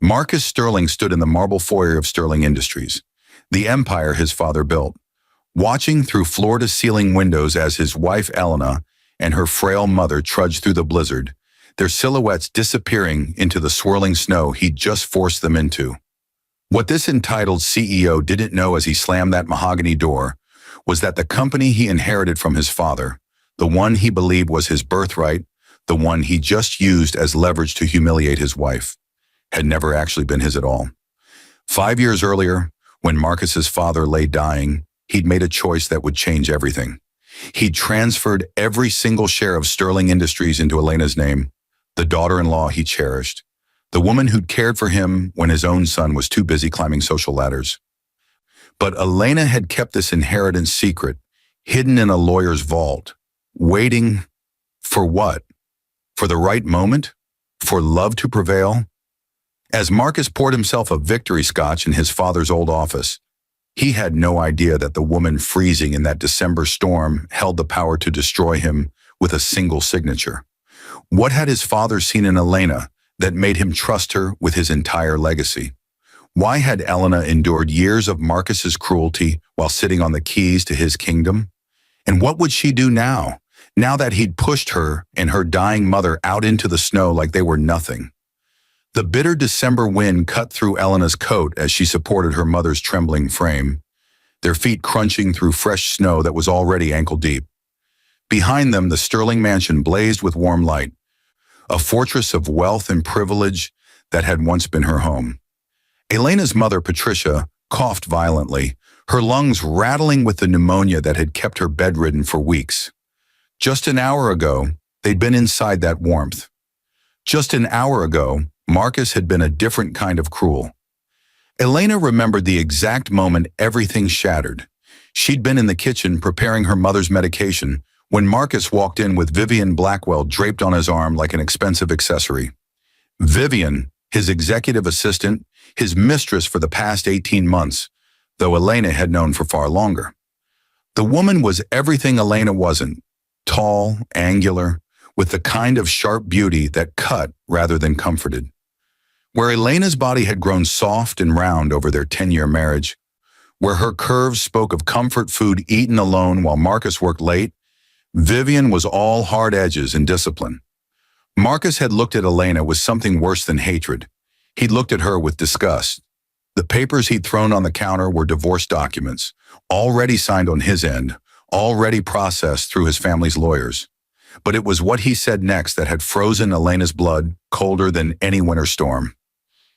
Marcus Sterling stood in the marble foyer of Sterling Industries, the empire his father built, watching through floor-to-ceiling windows as his wife Elena and her frail mother trudged through the blizzard, their silhouettes disappearing into the swirling snow he'd just forced them into. What this entitled CEO didn't know as he slammed that mahogany door was that the company he inherited from his father, the one he believed was his birthright, the one he just used as leverage to humiliate his wife, had never actually been his at all. 5 years earlier, when Marcus's father lay dying, he'd made a choice that would change everything. He'd transferred every single share of Sterling Industries into Elena's name, the daughter-in-law he cherished, the woman who'd cared for him when his own son was too busy climbing social ladders. But Elena had kept this inheritance secret, hidden in a lawyer's vault, waiting for what? For the right moment? For love to prevail? As Marcus poured himself a victory scotch in his father's old office, he had no idea that the woman freezing in that December storm held the power to destroy him with a single signature. What had his father seen in Elena that made him trust her with his entire legacy? Why had Elena endured years of Marcus's cruelty while sitting on the keys to his kingdom? And what would she do now that he'd pushed her and her dying mother out into the snow like they were nothing? The bitter December wind cut through Elena's coat as she supported her mother's trembling frame, their feet crunching through fresh snow that was already ankle-deep. Behind them, the Sterling mansion blazed with warm light, a fortress of wealth and privilege that had once been her home. Elena's mother, Patricia, coughed violently, her lungs rattling with the pneumonia that had kept her bedridden for weeks. Just an hour ago, they'd been inside that warmth. Just an hour ago, Marcus had been a different kind of cruel. Elena remembered the exact moment everything shattered. She'd been in the kitchen preparing her mother's medication when Marcus walked in with Vivian Blackwell draped on his arm like an expensive accessory. Vivian, his executive assistant, his mistress for the past 18 months, though Elena had known for far longer. The woman was everything Elena wasn't, tall, angular, with the kind of sharp beauty that cut rather than comforted. Where Elena's body had grown soft and round over their 10-year marriage, where her curves spoke of comfort food eaten alone while Marcus worked late, Vivian was all hard edges and discipline. Marcus had looked at Elena with something worse than hatred. He'd looked at her with disgust. The papers he'd thrown on the counter were divorce documents, already signed on his end, already processed through his family's lawyers. But it was what he said next that had frozen Elena's blood colder than any winter storm.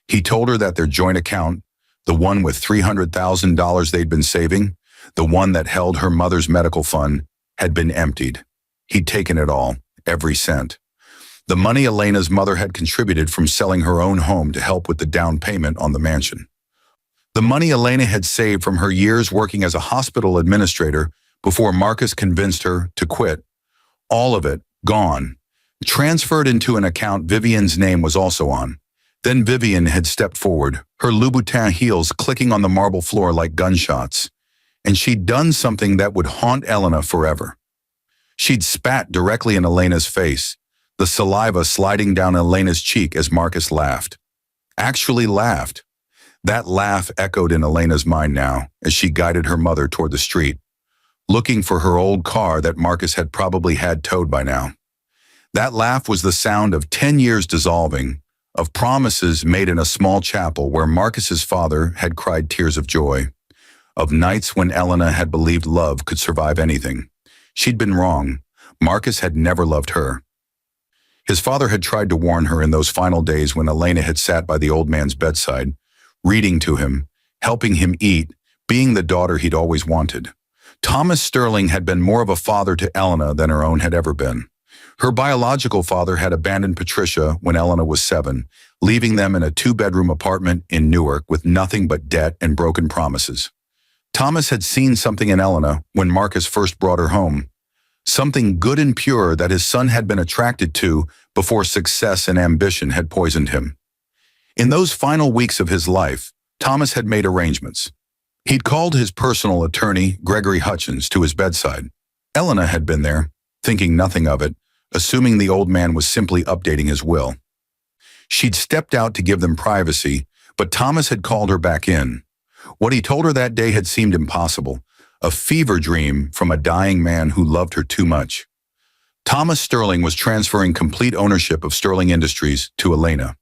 He told her that their joint account, the one with $300,000 they'd been saving, the one that held her mother's medical fund, had been emptied. He'd taken it all, every cent. The money Elena's mother had contributed from selling her own home to help with the down payment on the mansion. The money Elena had saved from her years working as a hospital administrator before Marcus convinced her to quit. All of it, gone, transferred into an account Vivian's name was also on. Then Vivian had stepped forward, her Louboutin heels clicking on the marble floor like gunshots, and she'd done something that would haunt Elena forever. She'd spat directly in Elena's face, the saliva sliding down Elena's cheek as Marcus laughed. Actually laughed. That laugh echoed in Elena's mind now as she guided her mother toward the street, looking for her old car that Marcus had probably had towed by now. That laugh was the sound of 10 years dissolving, of promises made in a small chapel where Marcus's father had cried tears of joy, of nights when Elena had believed love could survive anything. She'd been wrong. Marcus had never loved her. His father had tried to warn her in those final days when Elena had sat by the old man's bedside, reading to him, helping him eat, being the daughter he'd always wanted. Thomas Sterling had been more of a father to Elena than her own had ever been. Her biological father had abandoned Patricia when Elena was 7, leaving them in a 2-bedroom apartment in Newark with nothing but debt and broken promises. Thomas had seen something in Elena when Marcus first brought her home, something good and pure that his son had been attracted to before success and ambition had poisoned him. In those final weeks of his life, Thomas had made arrangements. He'd called his personal attorney, Gregory Hutchins, to his bedside. Elena had been there, thinking nothing of it, assuming the old man was simply updating his will. She'd stepped out to give them privacy, but Thomas had called her back in. What he told her that day had seemed impossible, a fever dream from a dying man who loved her too much. Thomas Sterling was transferring complete ownership of Sterling Industries to Elena.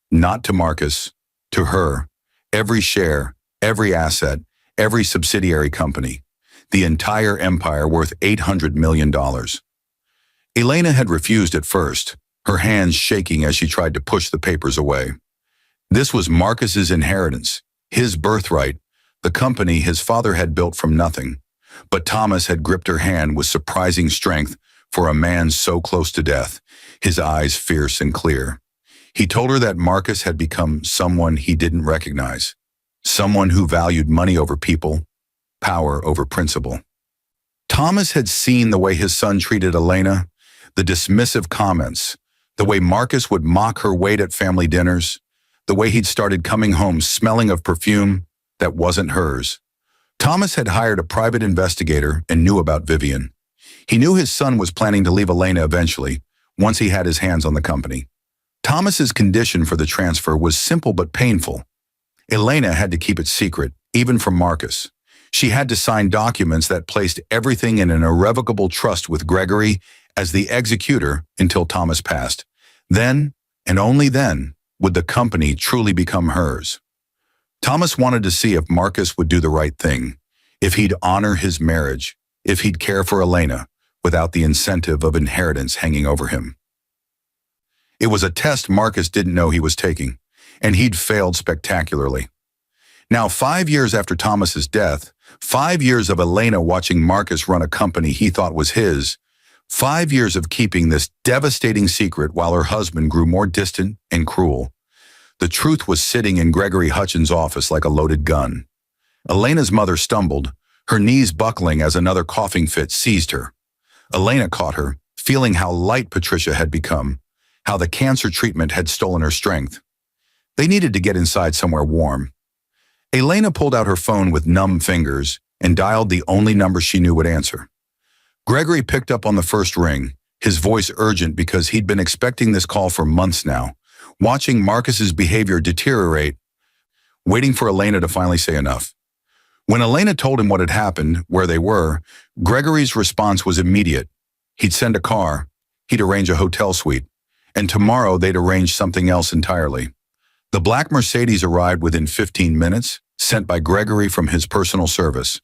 Not to Marcus, to her. Every share, every asset, every subsidiary company. The entire empire worth $800 million. Elena had refused at first, her hands shaking as she tried to push the papers away. This was Marcus's inheritance, his birthright, the company his father had built from nothing. But Thomas had gripped her hand with surprising strength for a man so close to death, his eyes fierce and clear. He told her that Marcus had become someone he didn't recognize, someone who valued money over people, power over principle. Thomas had seen the way his son treated Elena, the dismissive comments, the way Marcus would mock her weight at family dinners, the way he'd started coming home smelling of perfume that wasn't hers. Thomas had hired a private investigator and knew about Vivian. He knew his son was planning to leave Elena eventually, once he had his hands on the company. Thomas's condition for the transfer was simple but painful. Elena had to keep it secret, even from Marcus. She had to sign documents that placed everything in an irrevocable trust with Gregory as the executor until Thomas passed. Then, and only then, would the company truly become hers. Thomas wanted to see if Marcus would do the right thing, if he'd honor his marriage, if he'd care for Elena without the incentive of inheritance hanging over him. It was a test Marcus didn't know he was taking, and he'd failed spectacularly. Now, 5 years after Thomas's death, 5 years of Elena watching Marcus run a company he thought was his, 5 years of keeping this devastating secret while her husband grew more distant and cruel. The truth was sitting in Gregory Hutchins' office like a loaded gun. Elena's mother stumbled, her knees buckling as another coughing fit seized her. Elena caught her, feeling how light Patricia had become, how the cancer treatment had stolen her strength. They needed to get inside somewhere warm. Elena pulled out her phone with numb fingers and dialed the only number she knew would answer. Gregory picked up on the first ring, his voice urgent because he'd been expecting this call for months now, watching Marcus's behavior deteriorate, waiting for Elena to finally say enough. When Elena told him what had happened, where they were, Gregory's response was immediate. He'd send a car, he'd arrange a hotel suite, and tomorrow they'd arrange something else entirely. The black Mercedes arrived within 15 minutes, sent by Gregory from his personal service.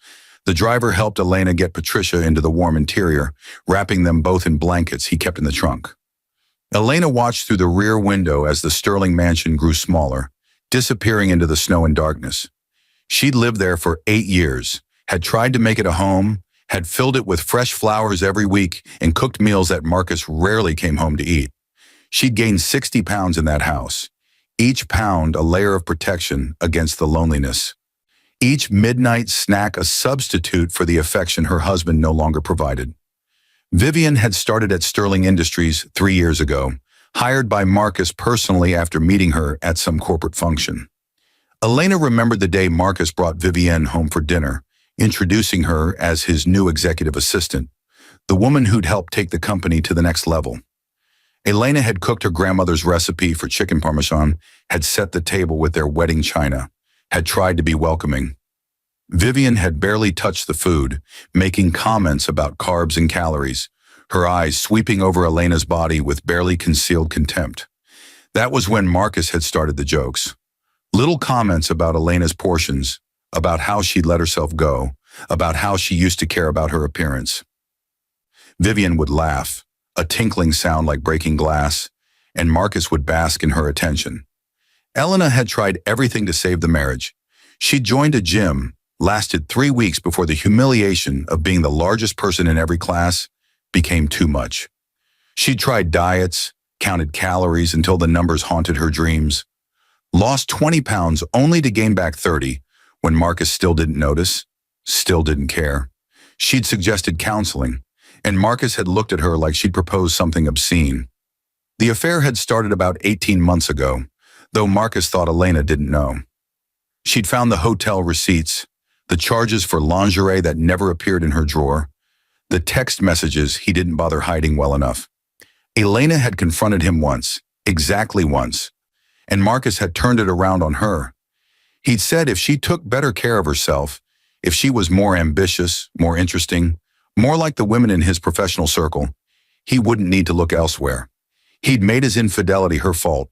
The driver helped Elena get Patricia into the warm interior, wrapping them both in blankets he kept in the trunk. Elena watched through the rear window as the Sterling mansion grew smaller, disappearing into the snow and darkness. She'd lived there for 8 years, had tried to make it a home, had filled it with fresh flowers every week, and cooked meals that Marcus rarely came home to eat. She'd gained 60 pounds in that house, each pound a layer of protection against the loneliness. Each midnight snack a substitute for the affection her husband no longer provided. Vivian had started at Sterling Industries 3 years ago, hired by Marcus personally after meeting her at some corporate function. Elena remembered the day Marcus brought Vivienne home for dinner, introducing her as his new executive assistant, the woman who'd helped take the company to the next level. Elena had cooked her grandmother's recipe for chicken parmesan, had set the table with their wedding china, had tried to be welcoming. Vivian had barely touched the food, making comments about carbs and calories, her eyes sweeping over Elena's body with barely concealed contempt. That was when Marcus had started the jokes. Little comments about Elena's portions, about how she'd let herself go, about how she used to care about her appearance. Vivian would laugh, a tinkling sound like breaking glass, and Marcus would bask in her attention. Elena had tried everything to save the marriage. She joined a gym, lasted 3 weeks before the humiliation of being the largest person in every class became too much. She tried diets, counted calories until the numbers haunted her dreams, lost 20 pounds only to gain back 30 when Marcus still didn't notice, still didn't care. She'd suggested counseling, and Marcus had looked at her like she'd proposed something obscene. The affair had started about 18 months ago, though Marcus thought Elena didn't know. She'd found the hotel receipts, the charges for lingerie that never appeared in her drawer, the text messages he didn't bother hiding well enough. Elena had confronted him once, exactly once. and Marcus had turned it around on her. He'd said if she took better care of herself, if she was more ambitious, more interesting, more like the women in his professional circle, he wouldn't need to look elsewhere. He'd made his infidelity her fault,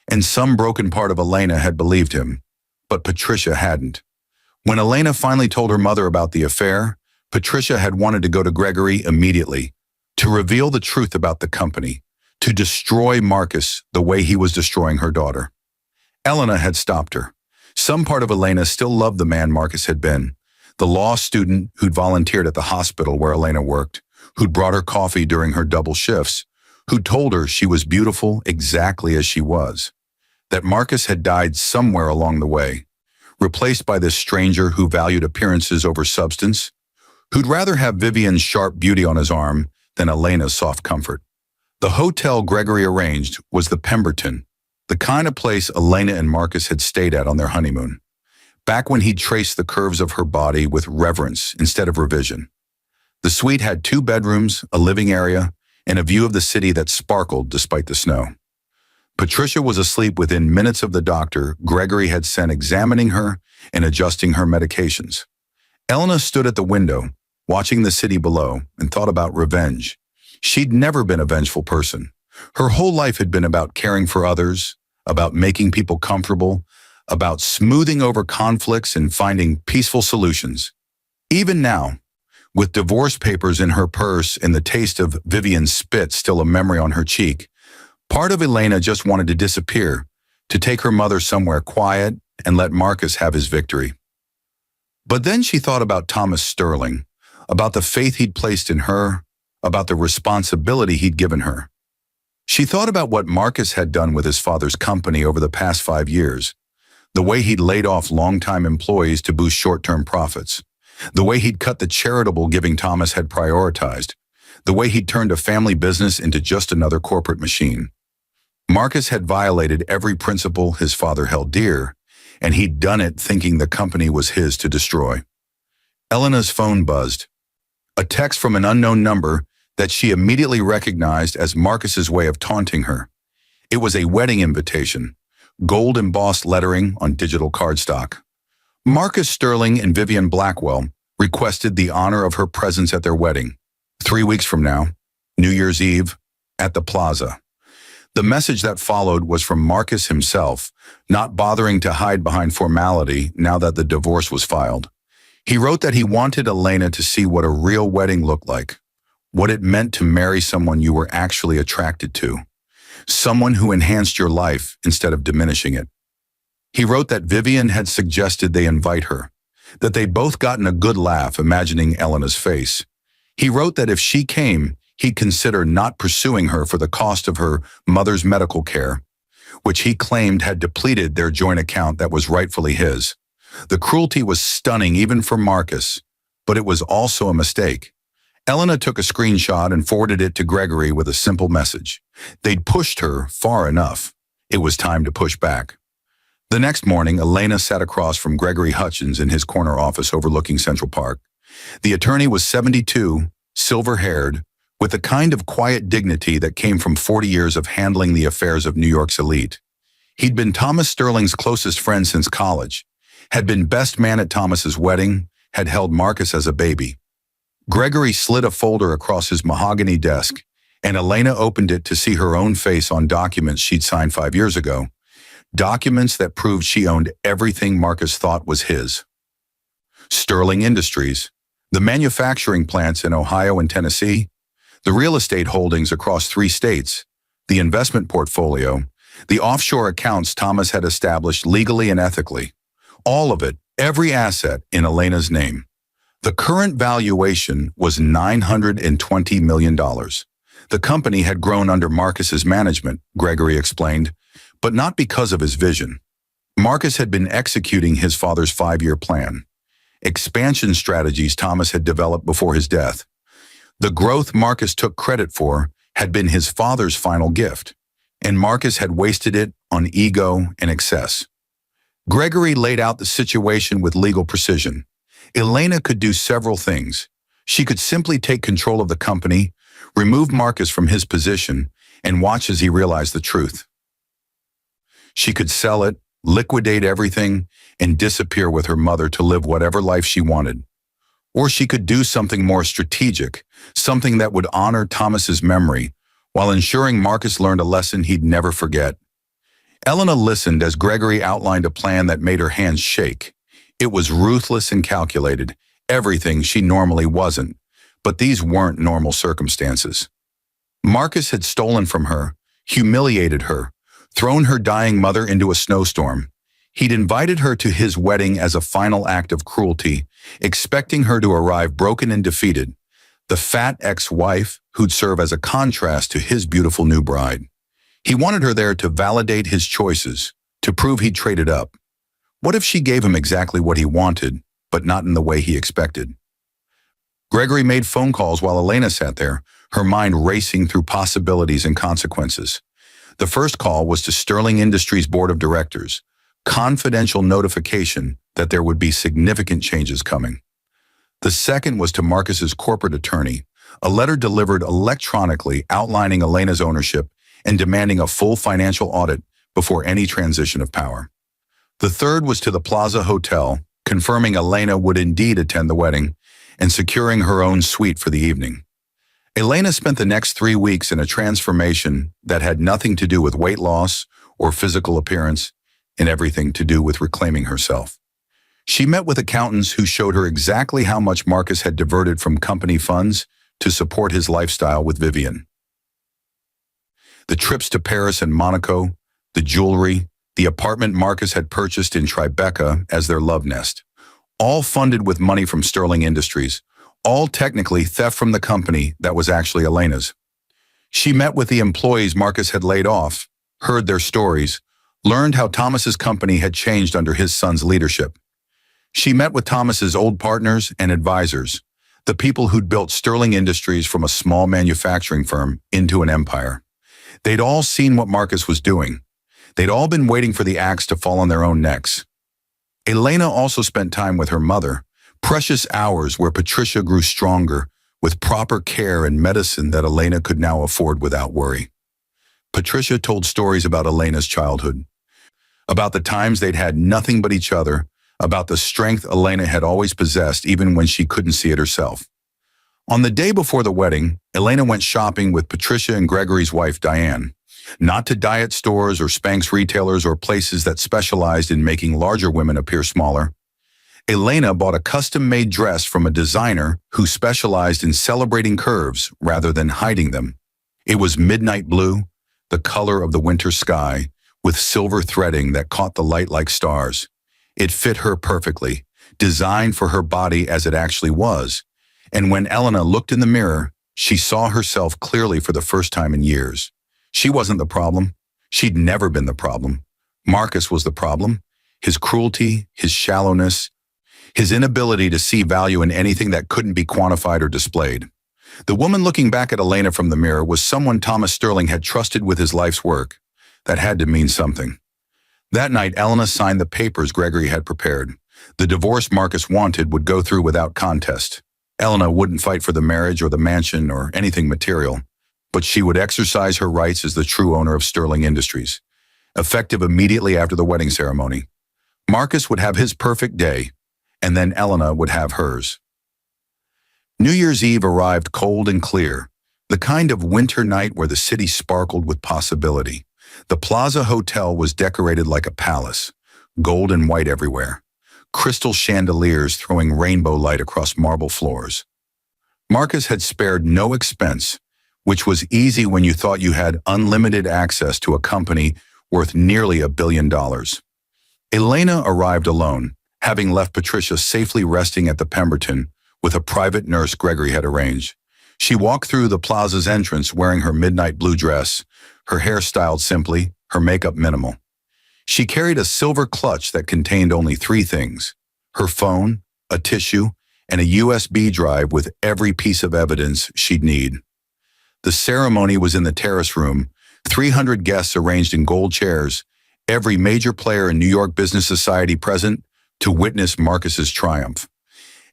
and some broken part of Elena had believed him, but Patricia hadn't. When Elena finally told her mother about the affair, Patricia had wanted to go to Gregory immediately, to reveal the truth about the company, to destroy Marcus the way he was destroying her daughter. Elena had stopped her. Some part of Elena still loved the man Marcus had been, the law student who'd volunteered at the hospital where Elena worked, who'd brought her coffee during her double shifts, who'd told her she was beautiful exactly as she was. That Marcus had died somewhere along the way, replaced by this stranger who valued appearances over substance, who'd rather have Vivian's sharp beauty on his arm than Elena's soft comfort. The hotel Gregory arranged was the Pemberton, the kind of place Elena and Marcus had stayed at on their honeymoon, back when he'd traced the curves of her body with reverence instead of revision. The suite had 2 bedrooms, a living area, and a view of the city that sparkled despite the snow. Patricia was asleep within minutes of the doctor Gregory had sent examining her and adjusting her medications. Elena stood at the window, watching the city below, and thought about revenge. She'd never been a vengeful person. Her whole life had been about caring for others, about making people comfortable, about smoothing over conflicts and finding peaceful solutions. Even now, with divorce papers in her purse and the taste of Vivian's spit still a memory on her cheek, part of Elena just wanted to disappear, to take her mother somewhere quiet and let Marcus have his victory. But then she thought about Thomas Sterling, about the faith he'd placed in her, about the responsibility he'd given her. She thought about what Marcus had done with his father's company over the past 5 years, the way he'd laid off longtime employees to boost short-term profits, the way he'd cut the charitable giving Thomas had prioritized, the way he'd turned a family business into just another corporate machine. Marcus had violated every principle his father held dear, and he'd done it thinking the company was his to destroy. Elena's phone buzzed. A text from an unknown number that she immediately recognized as Marcus's way of taunting her. It was a wedding invitation, gold embossed lettering on digital cardstock. Marcus Sterling and Vivian Blackwell requested the honor of her presence at their wedding, 3 weeks from now, New Year's Eve, at the Plaza. The message that followed was from Marcus himself, not bothering to hide behind formality now that the divorce was filed. He wrote that he wanted Elena to see what a real wedding looked like, what it meant to marry someone you were actually attracted to, someone who enhanced your life instead of diminishing it. He wrote that Vivian had suggested they invite her, that they'd both gotten a good laugh imagining Elena's face. He wrote that if she came, he'd consider not pursuing her for the cost of her mother's medical care, which he claimed had depleted their joint account that was rightfully his. The cruelty was stunning even for Marcus, but it was also a mistake. Elena took a screenshot and forwarded it to Gregory with a simple message. They'd pushed her far enough. It was time to push back. The next morning, Elena sat across from Gregory Hutchins in his corner office overlooking Central Park. The attorney was 72, silver-haired, with the kind of quiet dignity that came from 40 years of handling the affairs of New York's elite. He'd been Thomas Sterling's closest friend since college, had been best man at Thomas's wedding, had held Marcus as a baby. Gregory slid a folder across his mahogany desk, and Elena opened it to see her own face on documents she'd signed 5 years ago, documents that proved she owned everything Marcus thought was his. Sterling Industries, the manufacturing plants in Ohio and Tennessee, the real estate holdings across 3 states, the investment portfolio, the offshore accounts Thomas had established legally and ethically. All of it, every asset in Elena's name. The current valuation was $920 million. The company had grown under Marcus's management, Gregory explained, but not because of his vision. Marcus had been executing his father's 5-year plan, expansion strategies Thomas had developed before his death. The growth Marcus took credit for had been his father's final gift, and Marcus had wasted it on ego and excess. Gregory laid out the situation with legal precision. Elena could do several things. She could simply take control of the company, remove Marcus from his position, and watch as he realized the truth. She could sell it, liquidate everything, and disappear with her mother to live whatever life she wanted. Or she could do something more strategic, something that would honor Thomas's memory, while ensuring Marcus learned a lesson he'd never forget. Elena listened as Gregory outlined a plan that made her hands shake. It was ruthless and calculated, everything she normally wasn't. But these weren't normal circumstances. Marcus had stolen from her, humiliated her, thrown her dying mother into a snowstorm. He'd invited her to his wedding as a final act of cruelty, expecting her to arrive broken and defeated, the fat ex-wife who'd serve as a contrast to his beautiful new bride. He wanted her there to validate his choices, to prove he'd traded up. What if she gave him exactly what he wanted, but not in the way he expected? Gregory made phone calls while Elena sat there, her mind racing through possibilities and consequences. The first call was to Sterling Industries' board of directors, confidential notification that there would be significant changes coming. The second was to Marcus's corporate attorney, a letter delivered electronically outlining Elena's ownership and demanding a full financial audit before any transition of power. The third was to the Plaza Hotel, confirming Elena would indeed attend the wedding and securing her own suite for the evening. Elena spent the next 3 weeks in a transformation that had nothing to do with weight loss or physical appearance and everything to do with reclaiming herself. She met with accountants who showed her exactly how much Marcus had diverted from company funds to support his lifestyle with Vivian. The trips to Paris and Monaco, the jewelry, the apartment Marcus had purchased in Tribeca as their love nest, all funded with money from Sterling Industries, all technically theft from the company that was actually Elena's. She met with the employees Marcus had laid off, heard their stories, learned how Thomas's company had changed under his son's leadership. She met with Thomas's old partners and advisors, the people who'd built Sterling Industries from a small manufacturing firm into an empire. They'd all seen what Marcus was doing. They'd all been waiting for the axe to fall on their own necks. Elena also spent time with her mother, precious hours where Patricia grew stronger with proper care and medicine that Elena could now afford without worry. Patricia told stories about Elena's childhood, about the times they'd had nothing but each other, about the strength Elena had always possessed even when she couldn't see it herself. On the day before the wedding, Elena went shopping with Patricia and Gregory's wife, Diane. Not to diet stores or Spanx retailers or places that specialized in making larger women appear smaller. Elena bought a custom-made dress from a designer who specialized in celebrating curves rather than hiding them. It was midnight blue, the color of the winter sky, with silver threading that caught the light like stars. It fit her perfectly, designed for her body as it actually was. And when Elena looked in the mirror, she saw herself clearly for the first time in years. She wasn't the problem. She'd never been the problem. Marcus was the problem. His cruelty, his shallowness, his inability to see value in anything that couldn't be quantified or displayed. The woman looking back at Elena from the mirror was someone Thomas Sterling had trusted with his life's work. That had to mean something. That night, Elena signed the papers Gregory had prepared. The divorce Marcus wanted would go through without contest. Elena wouldn't fight for the marriage or the mansion or anything material, but she would exercise her rights as the true owner of Sterling Industries, effective immediately after the wedding ceremony. Marcus would have his perfect day, and then Elena would have hers. New Year's Eve arrived cold and clear, the kind of winter night where the city sparkled with possibility. The Plaza Hotel was decorated like a palace, gold and white everywhere, crystal chandeliers throwing rainbow light across marble floors. Marcus had spared no expense, which was easy when you thought you had unlimited access to a company worth nearly $1 billion. Elena arrived alone, having left Patricia safely resting at the Pemberton with a private nurse Gregory had arranged. She walked through the plaza's entrance wearing her midnight blue dress, her hair styled simply, her makeup minimal. She carried a silver clutch that contained only 3 things: her phone, a tissue, and a USB drive with every piece of evidence she'd need. The ceremony was in the terrace room, 300 guests arranged in gold chairs, every major player in New York business society present to witness Marcus's triumph.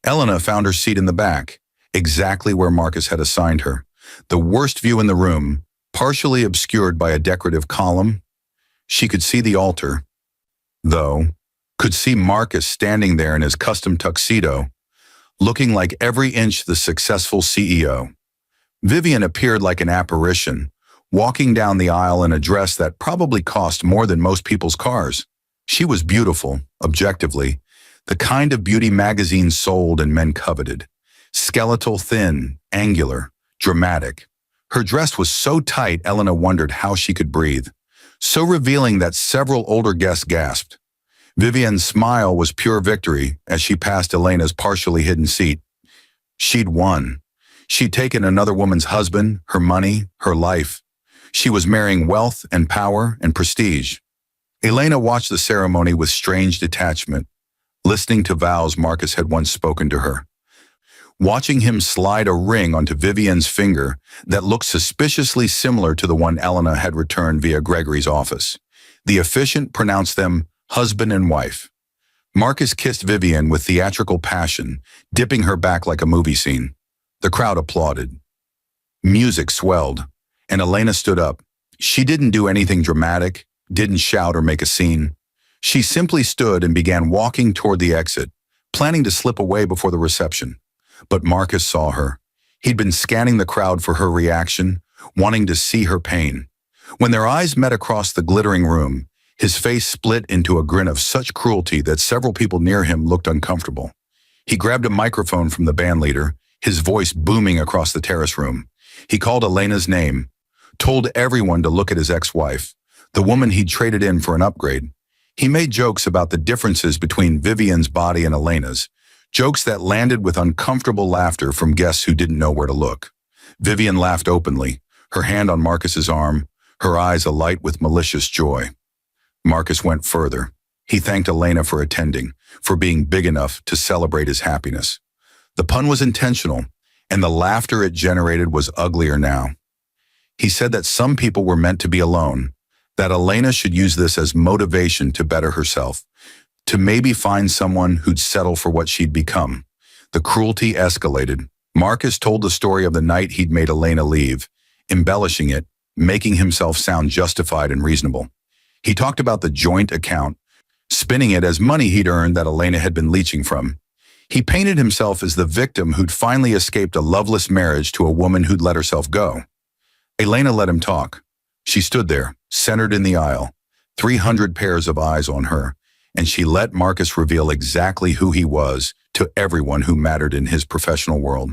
Elena found her seat in the back, exactly where Marcus had assigned her, the worst view in the room, partially obscured by a decorative column. She could see the altar, though, could see Marcus standing there in his custom tuxedo, looking like every inch the successful CEO. Vivian appeared like an apparition, walking down the aisle in a dress that probably cost more than most people's cars. She was beautiful, objectively, the kind of beauty magazines sold and men coveted. Skeletal, thin, angular, dramatic. Her dress was so tight Elena wondered how she could breathe, so revealing that several older guests gasped. Vivian's smile was pure victory as she passed Elena's partially hidden seat. She'd won. She'd taken another woman's husband, her money, her life. She was marrying wealth and power and prestige. Elena watched the ceremony with strange detachment, listening to vows Marcus had once spoken to her. Watching him slide a ring onto Vivian's finger that looked suspiciously similar to the one Elena had returned via Gregory's office. The officiant pronounced them husband and wife. Marcus kissed Vivian with theatrical passion, dipping her back like a movie scene. The crowd applauded. Music swelled, and Elena stood up. She didn't do anything dramatic, didn't shout or make a scene. She simply stood and began walking toward the exit, planning to slip away before the reception. But Marcus saw her. He'd been scanning the crowd for her reaction, wanting to see her pain. When their eyes met across the glittering room, his face split into a grin of such cruelty that several people near him looked uncomfortable. He grabbed a microphone from the bandleader, his voice booming across the terrace room. He called Elena's name, told everyone to look at his ex-wife, the woman he'd traded in for an upgrade. He made jokes about the differences between Vivian's body and Elena's, jokes that landed with uncomfortable laughter from guests who didn't know where to look. Vivian laughed openly, her hand on Marcus's arm, her eyes alight with malicious joy. Marcus went further. He thanked Elena for attending, for being big enough to celebrate his happiness. The pun was intentional, and the laughter it generated was uglier now. He said that some people were meant to be alone, that Elena should use this as motivation to better herself, to maybe find someone who'd settle for what she'd become. The cruelty escalated. Marcus told the story of the night he'd made Elena leave, embellishing it, making himself sound justified and reasonable. He talked about the joint account, spinning it as money he'd earned that Elena had been leeching from. He painted himself as the victim who'd finally escaped a loveless marriage to a woman who'd let herself go. Elena let him talk. She stood there, centered in the aisle, 300 pairs of eyes on her, and she let Marcus reveal exactly who he was to everyone who mattered in his professional world.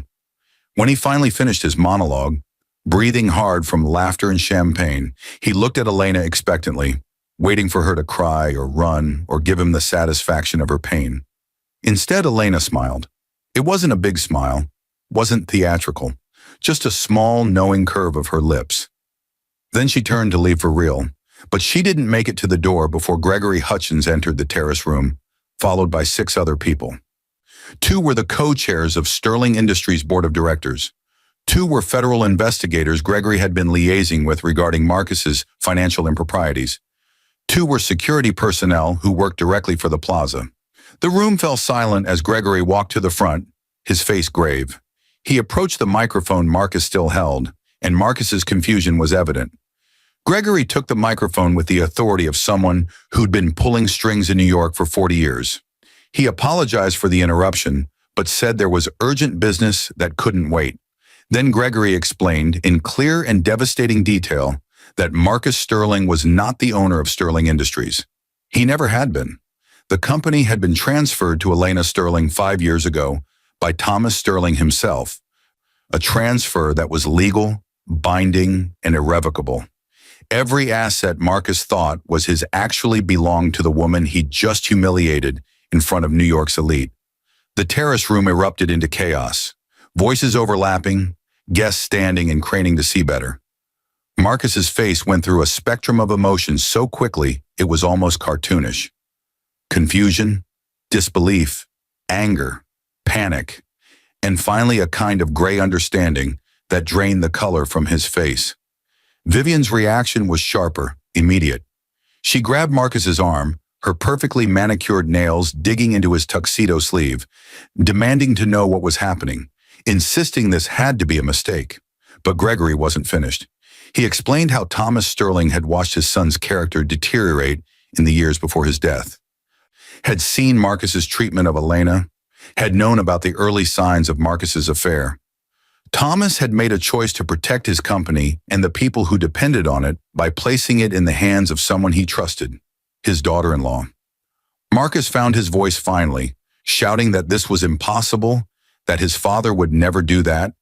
When he finally finished his monologue, breathing hard from laughter and champagne, he looked at Elena expectantly, waiting for her to cry or run or give him the satisfaction of her pain. Instead, Elena smiled. It wasn't a big smile, wasn't theatrical, just a small, knowing curve of her lips. Then she turned to leave for real, but she didn't make it to the door before Gregory Hutchins entered the terrace room, followed by 6 other people. 2 were the co-chairs of Sterling Industries' board of directors. 2 were federal investigators Gregory had been liaising with regarding Marcus's financial improprieties. 2 were security personnel who worked directly for the plaza. The room fell silent as Gregory walked to the front, his face grave. He approached the microphone Marcus still held, and Marcus's confusion was evident. Gregory took the microphone with the authority of someone who'd been pulling strings in New York for 40 years. He apologized for the interruption, but said there was urgent business that couldn't wait. Then Gregory explained, in clear and devastating detail, that Marcus Sterling was not the owner of Sterling Industries. He never had been. The company had been transferred to Elena Sterling 5 years ago by Thomas Sterling himself, a transfer that was legal, binding, and irrevocable. Every asset Marcus thought was his actually belonged to the woman he'd just humiliated in front of New York's elite. The terrace room erupted into chaos, voices overlapping, guests standing and craning to see better. Marcus's face went through a spectrum of emotions so quickly it was almost cartoonish. Confusion, disbelief, anger, panic, and finally a kind of gray understanding that drained the color from his face. Vivian's reaction was sharper, immediate. She grabbed Marcus's arm, her perfectly manicured nails digging into his tuxedo sleeve, demanding to know what was happening, insisting this had to be a mistake. But Gregory wasn't finished. He explained how Thomas Sterling had watched his son's character deteriorate in the years before his death, had seen Marcus's treatment of Elena, had known about the early signs of Marcus's affair. Thomas had made a choice to protect his company and the people who depended on it by placing it in the hands of someone he trusted, his daughter-in-law. Marcus found his voice finally, shouting that this was impossible, that his father would never do that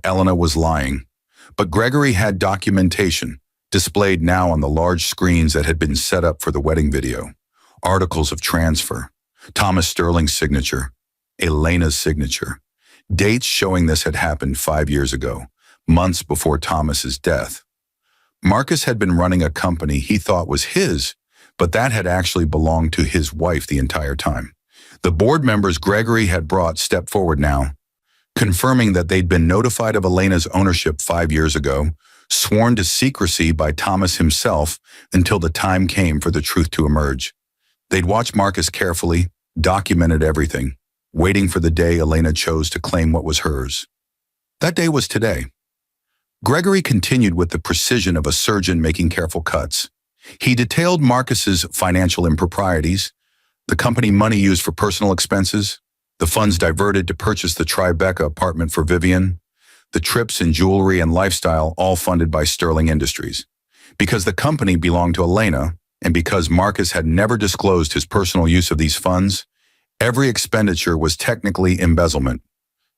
Elena was lying. But Gregory had documentation, displayed now on the large screens that had been set up for the wedding video. Articles of transfer, Thomas Sterling's signature, Elena's signature. Dates showing this had happened 5 years ago, months before Thomas's death. Marcus had been running a company he thought was his, but that had actually belonged to his wife the entire time. The board members Gregory had brought stepped forward now, confirming that they'd been notified of Elena's ownership 5 years ago, sworn to secrecy by Thomas himself until the time came for the truth to emerge. They'd watched Marcus carefully, documented everything, waiting for the day Elena chose to claim what was hers. That day was today. Gregory continued with the precision of a surgeon making careful cuts. He detailed Marcus's financial improprieties, the company money used for personal expenses, the funds diverted to purchase the Tribeca apartment for Vivian, the trips and jewelry and lifestyle all funded by Sterling Industries. Because the company belonged to Elena, and because Marcus had never disclosed his personal use of these funds, every expenditure was technically embezzlement.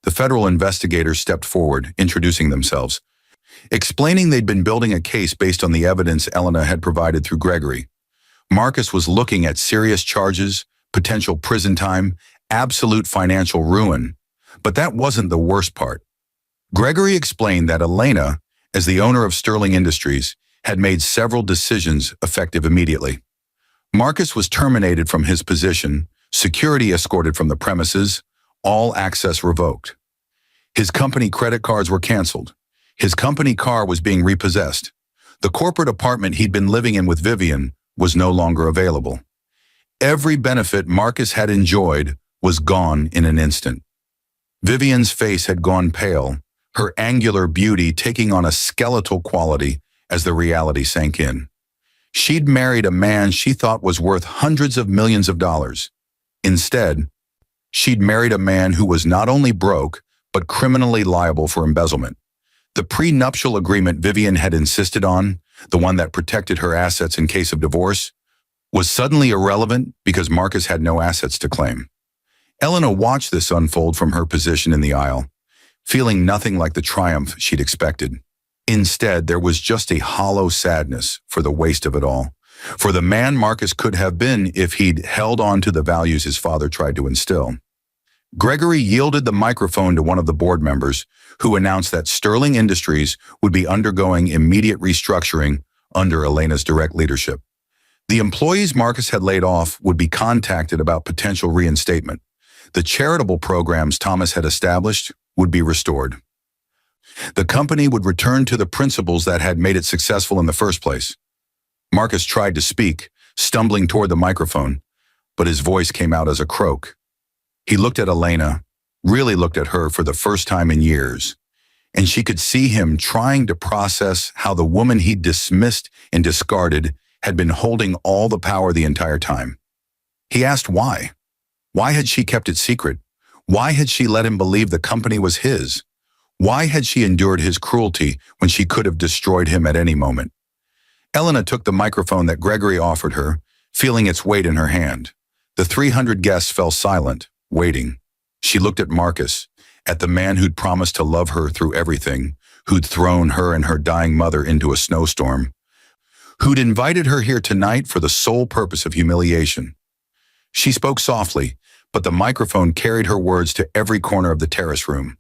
The federal investigators stepped forward, introducing themselves, explaining they'd been building a case based on the evidence Elena had provided through Gregory. Marcus was looking at serious charges, potential prison time, absolute financial ruin. But that wasn't the worst part. Gregory explained that Elena, as the owner of Sterling Industries, had made several decisions effective immediately. Marcus was terminated from his position, security escorted from the premises, all access revoked. His company credit cards were canceled. His company car was being repossessed. The corporate apartment he'd been living in with Vivian was no longer available. Every benefit Marcus had enjoyed was gone in an instant. Vivian's face had gone pale, her angular beauty taking on a skeletal quality as the reality sank in. She'd married a man she thought was worth hundreds of millions of dollars. Instead, she'd married a man who was not only broke, but criminally liable for embezzlement. The prenuptial agreement Vivian had insisted on, the one that protected her assets in case of divorce, was suddenly irrelevant because Marcus had no assets to claim. Elena watched this unfold from her position in the aisle, feeling nothing like the triumph she'd expected. Instead, there was just a hollow sadness for the waste of it all, for the man Marcus could have been if he'd held on to the values his father tried to instill. Gregory yielded the microphone to one of the board members, who announced that Sterling Industries would be undergoing immediate restructuring under Elena's direct leadership. The employees Marcus had laid off would be contacted about potential reinstatement. The charitable programs Thomas had established would be restored. The company would return to the principles that had made it successful in the first place. Marcus tried to speak, stumbling toward the microphone, but his voice came out as a croak. He looked at Elena, really looked at her for the first time in years, and she could see him trying to process how the woman he'd dismissed and discarded had been holding all the power the entire time. He asked why. Why had she kept it secret? Why had she let him believe the company was his? Why had she endured his cruelty when she could have destroyed him at any moment? Elena took the microphone that Gregory offered her, feeling its weight in her hand. The 300 guests fell silent, waiting. She looked at Marcus, at the man who'd promised to love her through everything, who'd thrown her and her dying mother into a snowstorm, who'd invited her here tonight for the sole purpose of humiliation. She spoke softly, but the microphone carried her words to every corner of the terrace room.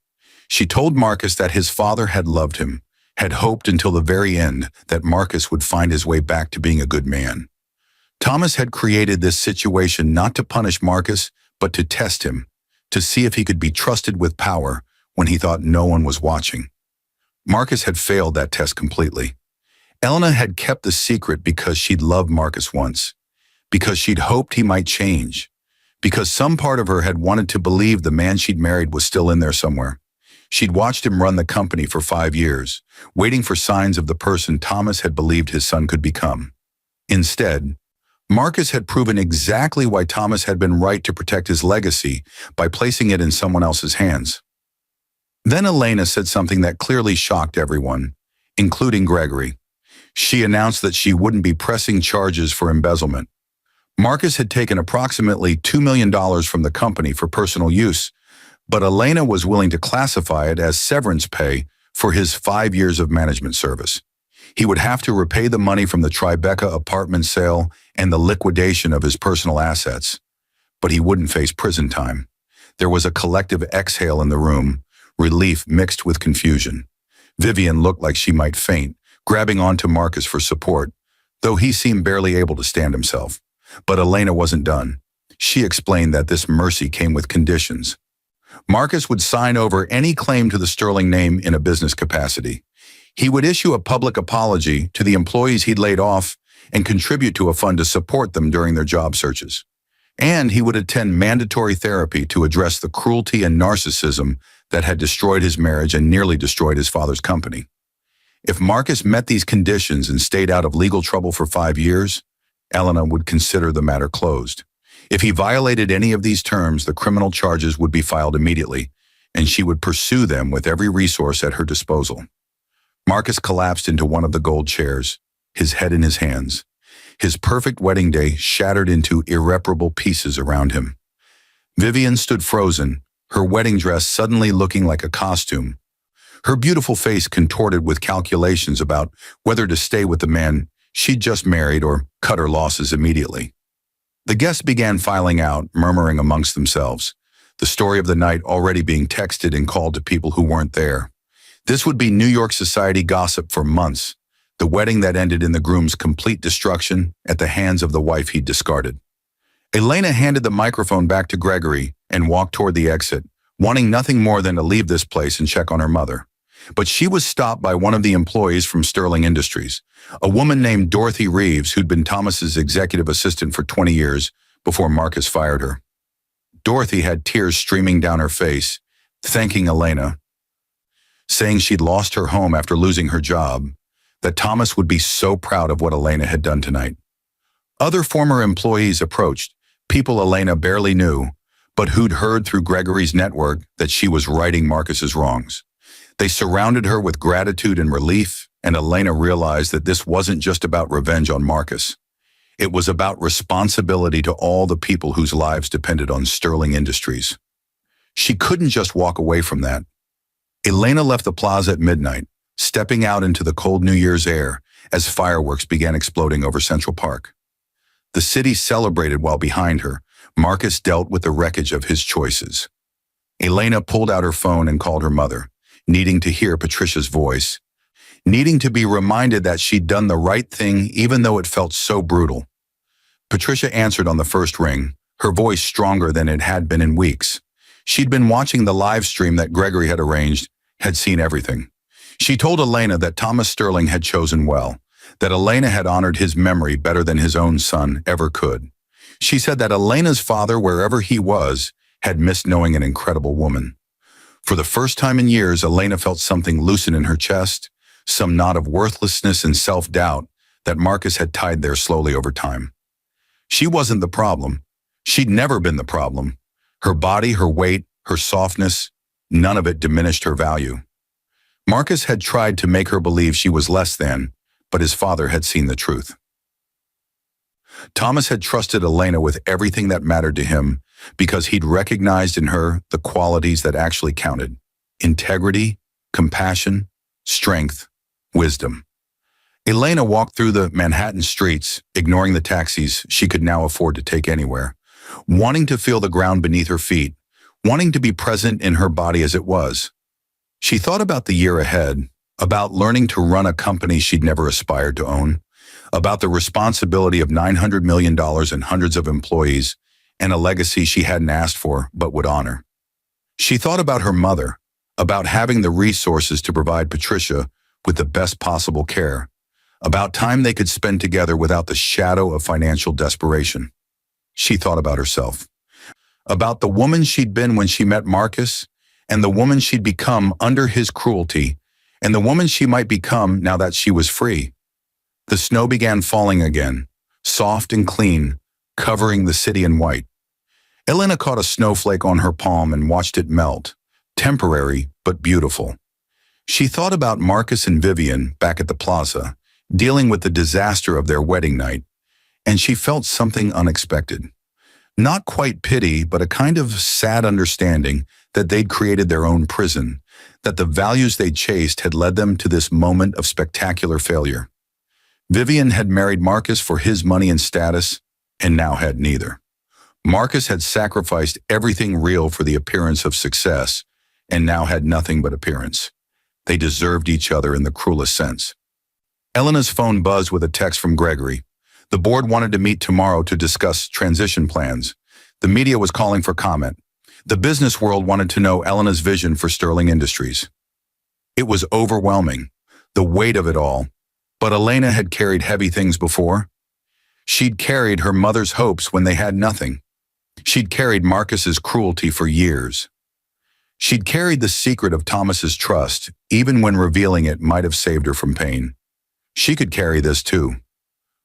She told Marcus that his father had loved him, had hoped until the very end that Marcus would find his way back to being a good man. Thomas had created this situation not to punish Marcus, but to test him, to see if he could be trusted with power when he thought no one was watching. Marcus had failed that test completely. Elena had kept the secret because she'd loved Marcus once, because she'd hoped he might change, because some part of her had wanted to believe the man she'd married was still in there somewhere. She'd watched him run the company for 5 years, waiting for signs of the person Thomas had believed his son could become. Instead, Marcus had proven exactly why Thomas had been right to protect his legacy by placing it in someone else's hands. Then Elena said something that clearly shocked everyone, including Gregory. She announced that she wouldn't be pressing charges for embezzlement. Marcus had taken approximately $2 million from the company for personal use, but Elena was willing to classify it as severance pay for his 5 years of management service. He would have to repay the money from the Tribeca apartment sale and the liquidation of his personal assets. But he wouldn't face prison time. There was a collective exhale in the room, relief mixed with confusion. Vivian looked like she might faint, grabbing onto Marcus for support, though he seemed barely able to stand himself. But Elena wasn't done. She explained that this mercy came with conditions. Marcus would sign over any claim to the Sterling name in a business capacity. He would issue a public apology to the employees he'd laid off and contribute to a fund to support them during their job searches. And he would attend mandatory therapy to address the cruelty and narcissism that had destroyed his marriage and nearly destroyed his father's company. If Marcus met these conditions and stayed out of legal trouble for 5 years, Elena would consider the matter closed. If he violated any of these terms, the criminal charges would be filed immediately, and she would pursue them with every resource at her disposal. Marcus collapsed into one of the gold chairs, his head in his hands. His perfect wedding day shattered into irreparable pieces around him. Vivian stood frozen, her wedding dress suddenly looking like a costume. Her beautiful face contorted with calculations about whether to stay with the man she'd just married or cut her losses immediately. The guests began filing out, murmuring amongst themselves, the story of the night already being texted and called to people who weren't there. This would be New York society gossip for months, the wedding that ended in the groom's complete destruction at the hands of the wife he'd discarded. Elena handed the microphone back to Gregory and walked toward the exit, wanting nothing more than to leave this place and check on her mother. But she was stopped by one of the employees from Sterling Industries, a woman named Dorothy Reeves who'd been Thomas's executive assistant for 20 years before Marcus fired her. Dorothy had tears streaming down her face, thanking Elena, saying she'd lost her home after losing her job, that Thomas would be so proud of what Elena had done tonight. Other former employees approached, people Elena barely knew, but who'd heard through Gregory's network that she was righting Marcus's wrongs. They surrounded her with gratitude and relief, and Elena realized that this wasn't just about revenge on Marcus. It was about responsibility to all the people whose lives depended on Sterling Industries. She couldn't just walk away from that. Elena left the plaza at midnight, stepping out into the cold New Year's air as fireworks began exploding over Central Park. The city celebrated while behind her, Marcus dealt with the wreckage of his choices. Elena pulled out her phone and called her mother, needing to hear Patricia's voice, needing to be reminded that she'd done the right thing even though it felt so brutal. Patricia answered on the first ring, her voice stronger than it had been in weeks. She'd been watching the live stream that Gregory had arranged, had seen everything. She told Elena that Thomas Sterling had chosen well, that Elena had honored his memory better than his own son ever could. She said that Elena's father, wherever he was, had missed knowing an incredible woman. For the first time in years, Elena felt something loosen in her chest, some knot of worthlessness and self-doubt that Marcus had tied there slowly over time. She wasn't the problem. She'd never been the problem. Her body, her weight, her softness, none of it diminished her value. Marcus had tried to make her believe she was less than, but his father had seen the truth. Thomas had trusted Elena with everything that mattered to him because he'd recognized in her the qualities that actually counted: integrity, compassion, strength, wisdom. Elena walked through the Manhattan streets, ignoring the taxis she could now afford to take anywhere, wanting to feel the ground beneath her feet, wanting to be present in her body as it was. She thought about the year ahead, about learning to run a company she'd never aspired to own, about the responsibility of $900 million and hundreds of employees, and a legacy she hadn't asked for but would honor. She thought about her mother, about having the resources to provide Patricia with the best possible care, about time they could spend together without the shadow of financial desperation. She thought about herself, about the woman she'd been when she met Marcus, and the woman she'd become under his cruelty, and the woman she might become now that she was free. The snow began falling again, soft and clean, covering the city in white. Elena caught a snowflake on her palm and watched it melt, temporary but beautiful. She thought about Marcus and Vivian back at the plaza, dealing with the disaster of their wedding night, and she felt something unexpected. Not quite pity, but a kind of sad understanding that they'd created their own prison, that the values they chased had led them to this moment of spectacular failure. Vivian had married Marcus for his money and status, and now had neither. Marcus had sacrificed everything real for the appearance of success, and now had nothing but appearance. They deserved each other in the cruelest sense. Elena's phone buzzed with a text from Gregory. The board wanted to meet tomorrow to discuss transition plans. The media was calling for comment. The business world wanted to know Elena's vision for Sterling Industries. It was overwhelming, the weight of it all. But Elena had carried heavy things before. She'd carried her mother's hopes when they had nothing. She'd carried Marcus's cruelty for years. She'd carried the secret of Thomas's trust, even when revealing it might have saved her from pain. She could carry this too.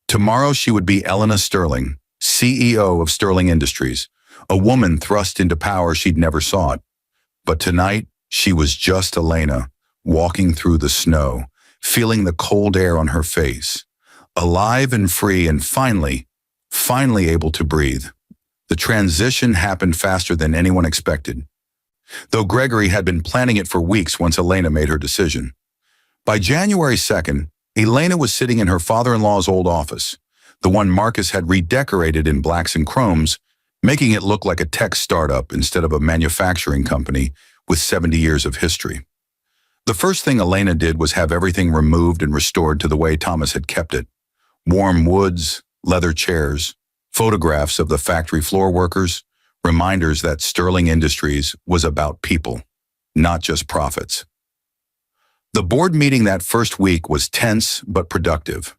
Tomorrow she would be Elena Sterling, CEO of Sterling Industries, a woman thrust into power she'd never sought. But tonight, she was just Elena, walking through the snow, feeling the cold air on her face, alive and free and finally able to breathe. The transition happened faster than anyone expected, though Gregory had been planning it for weeks once Elena made her decision. By January 2nd, Elena was sitting in her father-in-law's old office, the one Marcus had redecorated in blacks and chromes, making it look like a tech startup instead of a manufacturing company with 70 years of history. The first thing Elena did was have everything removed and restored to the way Thomas had kept it. Warm woods, leather chairs, photographs of the factory floor workers, reminders that Sterling Industries was about people, not just profits. The board meeting that first week was tense but productive.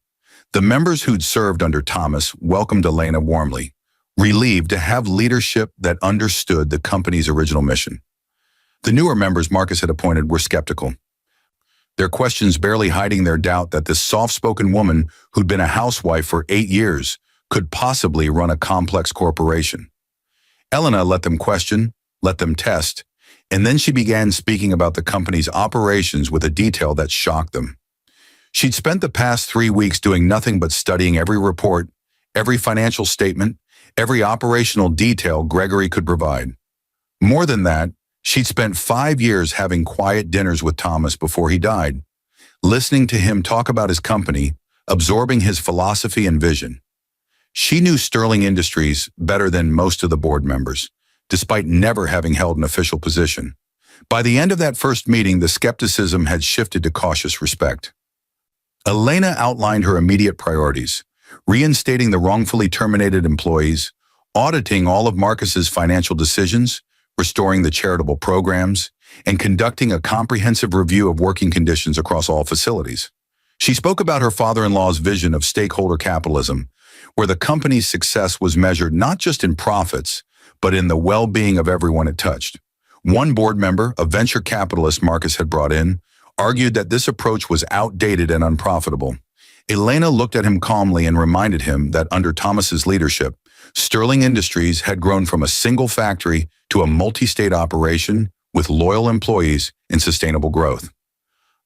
The members who'd served under Thomas welcomed Elena warmly, relieved to have leadership that understood the company's original mission. The newer members Marcus had appointed were skeptical, their questions barely hiding their doubt that this soft-spoken woman who'd been a housewife for 8 years could possibly run a complex corporation. Elena let them question, let them test, and then she began speaking about the company's operations with a detail that shocked them. She'd spent the past 3 weeks doing nothing but studying every report, every financial statement, every operational detail Gregory could provide. More than that, she'd spent 5 years having quiet dinners with Thomas before he died, listening to him talk about his company, absorbing his philosophy and vision. She knew Sterling Industries better than most of the board members, despite never having held an official position. By the end of that first meeting, the skepticism had shifted to cautious respect. Elena outlined her immediate priorities, reinstating the wrongfully terminated employees, auditing all of Marcus's financial decisions, restoring the charitable programs, and conducting a comprehensive review of working conditions across all facilities. She spoke about her father-in-law's vision of stakeholder capitalism, where the company's success was measured not just in profits, but in the well-being of everyone it touched. One board member, a venture capitalist Marcus had brought in, argued that this approach was outdated and unprofitable. Elena looked at him calmly and reminded him that under Thomas's leadership, Sterling Industries had grown from a single factory to a multi-state operation with loyal employees and sustainable growth.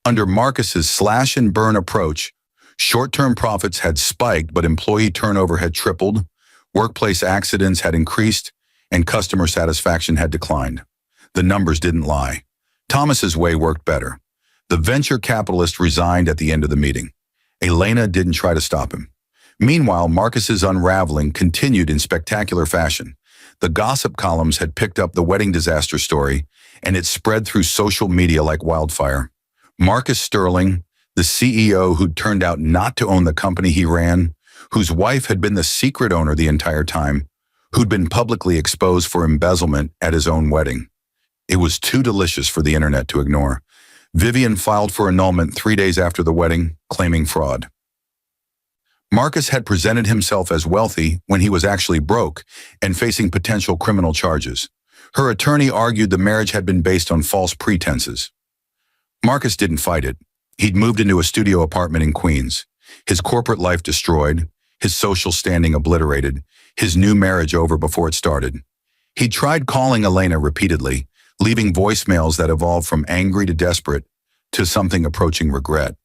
Under Marcus's slash-and-burn approach, short-term profits had spiked, but employee turnover had tripled, workplace accidents had increased, and customer satisfaction had declined. The numbers didn't lie. Thomas's way worked better. The venture capitalist resigned at the end of the meeting. Elena didn't try to stop him. Meanwhile, Marcus's unraveling continued in spectacular fashion. The gossip columns had picked up the wedding disaster story, and it spread through social media like wildfire. Marcus Sterling, the CEO who'd turned out not to own the company he ran, whose wife had been the secret owner the entire time, who'd been publicly exposed for embezzlement at his own wedding. It was too delicious for the internet to ignore. Vivian filed for annulment 3 days after the wedding, claiming fraud. Marcus had presented himself as wealthy when he was actually broke and facing potential criminal charges. Her attorney argued the marriage had been based on false pretenses. Marcus didn't fight it. He'd moved into a studio apartment in Queens, his corporate life destroyed, his social standing obliterated, his new marriage over before it started. He tried calling Elena repeatedly, leaving voicemails that evolved from angry to desperate to something approaching regret.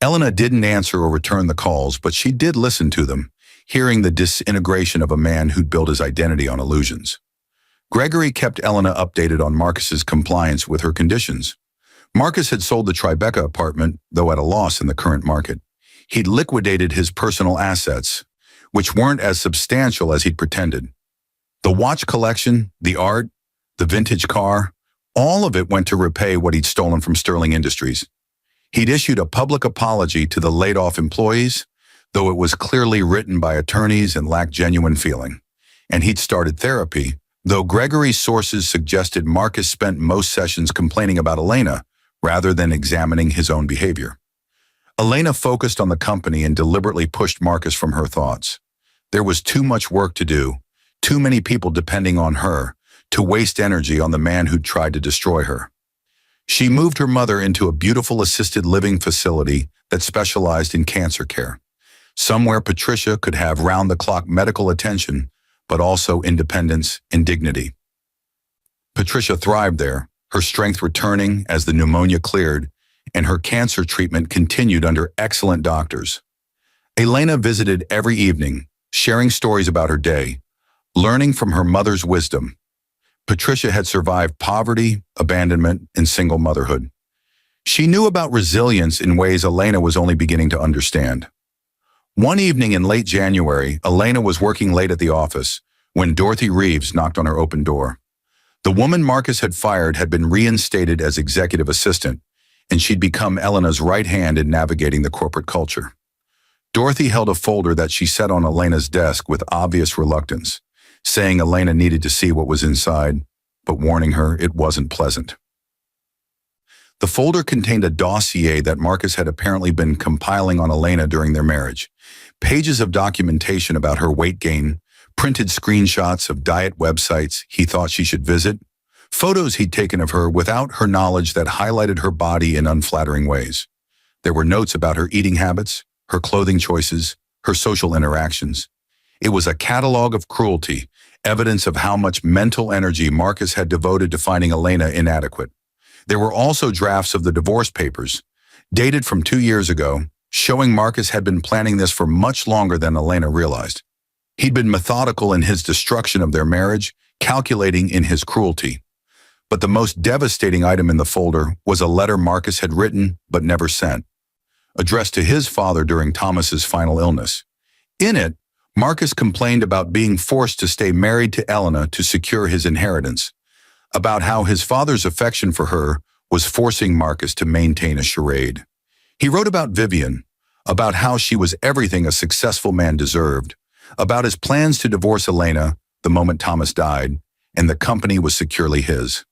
Elena didn't answer or return the calls, but she did listen to them, hearing the disintegration of a man who'd built his identity on illusions. Gregory kept Elena updated on Marcus's compliance with her conditions. Marcus had sold the Tribeca apartment, though at a loss in the current market. He'd liquidated his personal assets, which weren't as substantial as he'd pretended. The watch collection, the art, the vintage car, all of it went to repay what he'd stolen from Sterling Industries. He'd issued a public apology to the laid-off employees, though it was clearly written by attorneys and lacked genuine feeling. And he'd started therapy, though Gregory's sources suggested Marcus spent most sessions complaining about Elena rather than examining his own behavior. Elena focused on the company and deliberately pushed Marcus from her thoughts. There was too much work to do, too many people depending on her, to waste energy on the man who'd tried to destroy her. She moved her mother into a beautiful assisted living facility that specialized in cancer care, somewhere Patricia could have round-the-clock medical attention, but also independence and dignity. Patricia thrived there, her strength returning as the pneumonia cleared, and her cancer treatment continued under excellent doctors. Elena visited every evening, sharing stories about her day, learning from her mother's wisdom. Patricia had survived poverty, abandonment, and single motherhood. She knew about resilience in ways Elena was only beginning to understand. One evening in late January, Elena was working late at the office when Dorothy Reeves knocked on her open door. The woman Marcus had fired had been reinstated as executive assistant, and she'd become Elena's right hand in navigating the corporate culture. Dorothy held a folder that she set on Elena's desk with obvious reluctance, saying Elena needed to see what was inside, but warning her it wasn't pleasant. The folder contained a dossier that Marcus had apparently been compiling on Elena during their marriage. Pages of documentation about her weight gain, printed screenshots of diet websites he thought she should visit, photos he'd taken of her without her knowledge that highlighted her body in unflattering ways. There were notes about her eating habits, her clothing choices, her social interactions. It was a catalog of cruelty, evidence of how much mental energy Marcus had devoted to finding Elena inadequate. There were also drafts of the divorce papers, dated from 2 years ago, showing Marcus had been planning this for much longer than Elena realized. He'd been methodical in his destruction of their marriage, calculating in his cruelty. But the most devastating item in the folder was a letter Marcus had written but never sent, addressed to his father during Thomas's final illness. In it, Marcus complained about being forced to stay married to Elena to secure his inheritance, about how his father's affection for her was forcing Marcus to maintain a charade. He wrote about Vivian, about how she was everything a successful man deserved, about his plans to divorce Elena the moment Thomas died, and the company was securely his.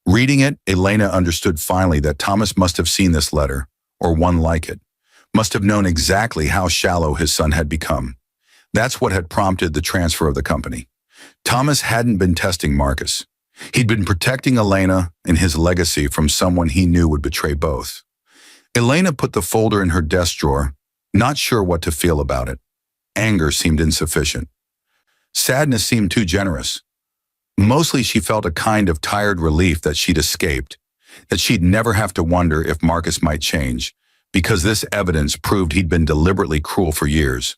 Reading it, Elena understood finally that Thomas must have seen this letter, or one like it, must have known exactly how shallow his son had become. That's what had prompted the transfer of the company. Thomas hadn't been testing Marcus. He'd been protecting Elena and his legacy from someone he knew would betray both. Elena put the folder in her desk drawer, not sure what to feel about it. Anger seemed insufficient. Sadness seemed too generous. Mostly she felt a kind of tired relief that she'd escaped, that she'd never have to wonder if Marcus might change, because this evidence proved he'd been deliberately cruel for years.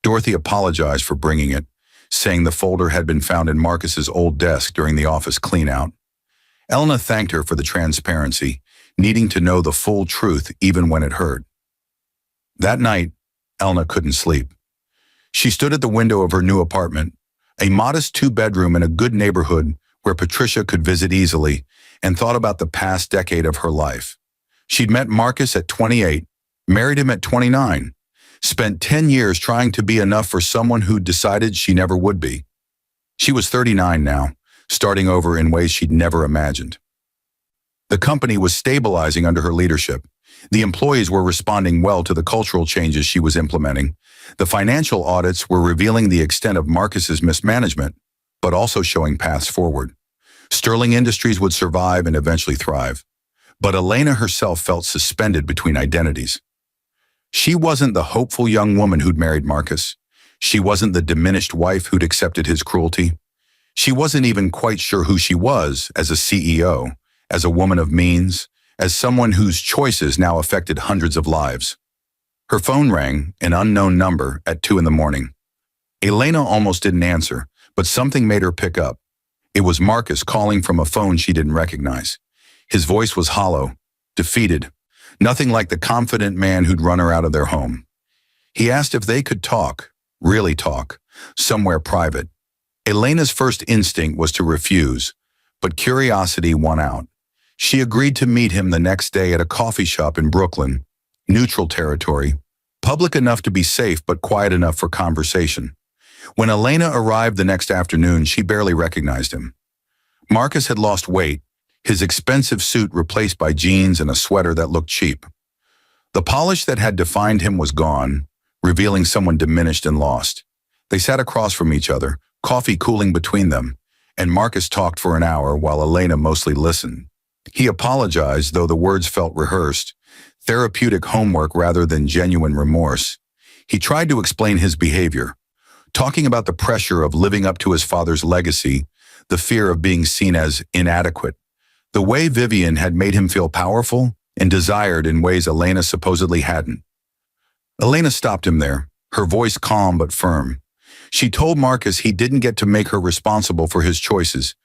Dorothy apologized for bringing it, saying the folder had been found in Marcus's old desk during the office clean-out. Elena thanked her for the transparency, needing to know the full truth even when it hurt. That night, Elena couldn't sleep. She stood at the window of her new apartment, a modest 2-bedroom in a good neighborhood where Patricia could visit easily, and thought about the past decade of her life. She'd met Marcus at 28, married him at 29, spent 10 years trying to be enough for someone who'd decided she never would be. She was 39 now, starting over in ways she'd never imagined. The company was stabilizing under her leadership. The employees were responding well to the cultural changes she was implementing. The financial audits were revealing the extent of Marcus's mismanagement, but also showing paths forward. Sterling Industries would survive and eventually thrive. But Elena herself felt suspended between identities. She wasn't the hopeful young woman who'd married Marcus. She wasn't the diminished wife who'd accepted his cruelty. She wasn't even quite sure who she was as a CEO, as a woman of means, as someone whose choices now affected hundreds of lives. Her phone rang, an unknown number, at 2 in the morning. Elena almost didn't answer, but something made her pick up. It was Marcus calling from a phone she didn't recognize. His voice was hollow, defeated, nothing like the confident man who'd run her out of their home. He asked if they could talk, really talk, somewhere private. Elena's first instinct was to refuse, but curiosity won out. She agreed to meet him the next day at a coffee shop in Brooklyn, neutral territory, public enough to be safe but quiet enough for conversation. When Elena arrived the next afternoon, she barely recognized him. Marcus had lost weight, his expensive suit replaced by jeans and a sweater that looked cheap. The polish that had defined him was gone, revealing someone diminished and lost. They sat across from each other, coffee cooling between them, and Marcus talked for an hour while Elena mostly listened. He apologized, though the words felt rehearsed, therapeutic homework rather than genuine remorse. He tried to explain his behavior, talking about the pressure of living up to his father's legacy, the fear of being seen as inadequate, the way Vivian had made him feel powerful and desired in ways Elena supposedly hadn't. Elena stopped him there, her voice calm but firm. She told Marcus he didn't get to make her responsible for his choices,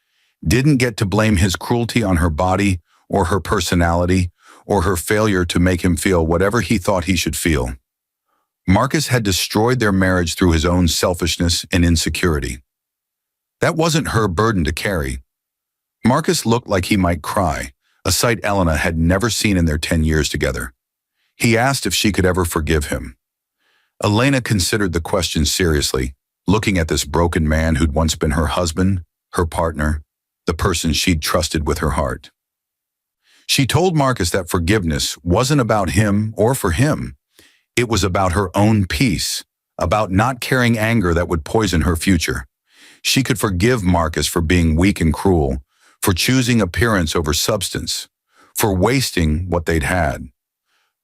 didn't get to blame his cruelty on her body or her personality or her failure to make him feel whatever he thought he should feel. Marcus had destroyed their marriage through his own selfishness and insecurity. That wasn't her burden to carry. Marcus looked like he might cry, a sight Elena had never seen in their 10 years together. He asked if she could ever forgive him. Elena considered the question seriously, looking at this broken man who'd once been her husband, her partner, the person she'd trusted with her heart. She told Marcus that forgiveness wasn't about him or for him. It was about her own peace, about not carrying anger that would poison her future. She could forgive Marcus for being weak and cruel, for choosing appearance over substance, for wasting what they'd had.